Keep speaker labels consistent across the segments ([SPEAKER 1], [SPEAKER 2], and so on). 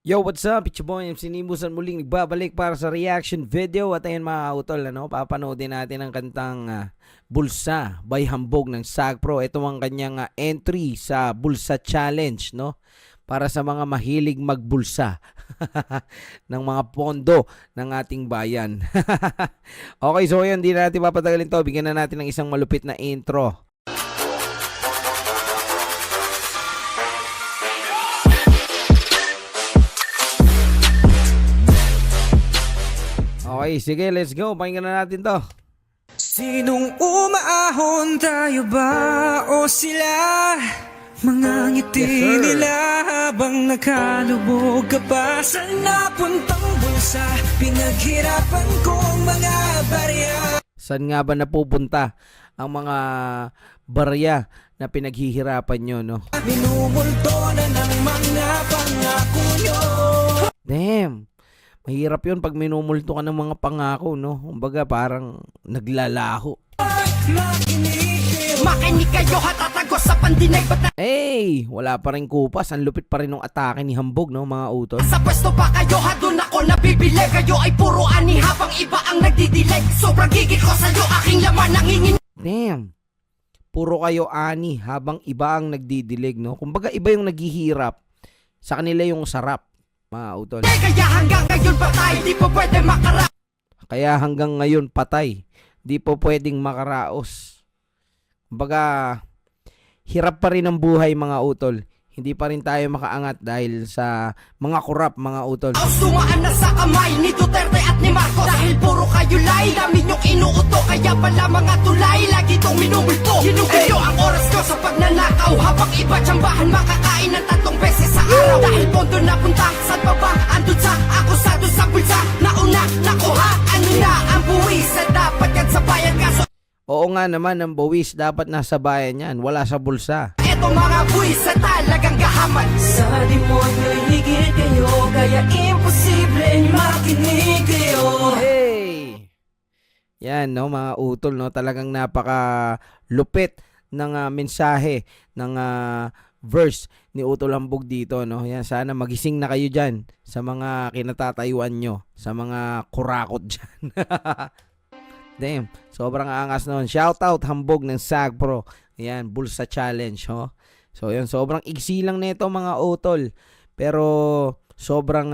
[SPEAKER 1] Yo, what's up? It's your boy, MC Nimbus at muling nagbabalik para sa reaction video. At ayun mga utol, papanoodin natin ang kantang Bulsa by Hambog ng Sagpro. Ito ang kanyang entry sa Bulsa Challenge, no? Para sa mga mahilig magbulsa ng mga pondo ng ating bayan. Okay, so ayun, hindi na natin papatagalin to. Bigyan na natin ng isang malupit na intro. Okay, sige, let's go. Pakinggan na natin to.
[SPEAKER 2] Sinong umaahon, tayo ba o sila? Mga ngiti nila habang nakalubog ka pa. Saan napuntang bulsa? Pinaghirapan kong mga barya.
[SPEAKER 1] Saan nga ba napupunta ang mga barya na pinaghihirapan nyo, no?
[SPEAKER 2] Minumulto na ng mga pangako nyo.
[SPEAKER 1] Damn! Mahirap yun pag minumulto ka ng mga pangako, no? Kumbaga parang naglalaho.
[SPEAKER 2] Makinig kayo, hatatagos sa pandinay.
[SPEAKER 1] Hey! Wala pa rin kupas. Ang lupit pa rin ng atake ni Hambog, no? Mga utol.
[SPEAKER 2] Sa pwesto pa kayo, doon ako nabibili. Kayo ay puro ani habang iba ang nagdidilig. Sobrang gigit ko sa'yo, aking laman nangingin.
[SPEAKER 1] Damn! Puro kayo ani habang iba ang nagdidilig, no? Kumbaga iba yung naghihirap. Sa kanila yung sarap, mga utol.
[SPEAKER 2] Kaya hanggang ngayon patay, di po pwede makara.
[SPEAKER 1] Kaya hanggang ngayon patay. Di po pwedeng makaraos. Kumbaga, hirap pa rin ang buhay, mga utol. Hindi pa rin tayo makaangat dahil sa mga kurap, mga utol.
[SPEAKER 2] Sumaan na sa kamay ni Duterte at ni Marcos. Dahil puro kayo lay, dami nyong inuuto. Kaya pala mga tulay, lagi itong minumulto. Hinugin nyo ang oras ko sa pagnanakaw. Habang iba tsambahan, makakain ng 3 beses sa araw. Dahil pondo napunta, saan pa ba? Andun sa akusado sa bulsa. Nauna, nakuha, ano na ang buwis na dapat yan sa bayan. Kaso
[SPEAKER 1] Oo nga naman, ang buwis dapat nasa bayan yan, wala sa bulsa.
[SPEAKER 2] eto mga buwis sa talagang gahaman. Sa demonyo higit kayo, kaya imposible makinig kayo.
[SPEAKER 1] Hey! Yan, no, mga utol, no, talagang napaka-lupit ng mensahe ng verse ni Utol Hambog dito, no. Yan, sana magising na kayo dyan sa mga kinatatayuan nyo, sa mga kurakot dyan. Damn, sobrang angas noon. Shoutout Hambog ng Sagpro. Ayan, Bulsa Challenge, ho. So, yun, sobrang iksi lang nito, mga utol. Pero, sobrang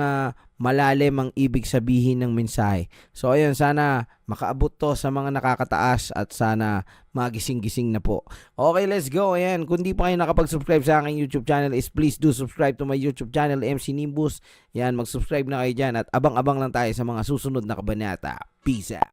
[SPEAKER 1] malalim ang ibig sabihin ng mensahe. So, ayun, sana makaabot to sa mga nakakataas at sana magising-gising na po. Okay, let's go. Ayan, kung di pa kayo nakapag-subscribe sa aking YouTube channel is please do subscribe to my YouTube channel, MC Nimbus. Ayan, mag-subscribe na kayo dyan at abang-abang lang tayo sa mga susunod na kabanata. Peace out.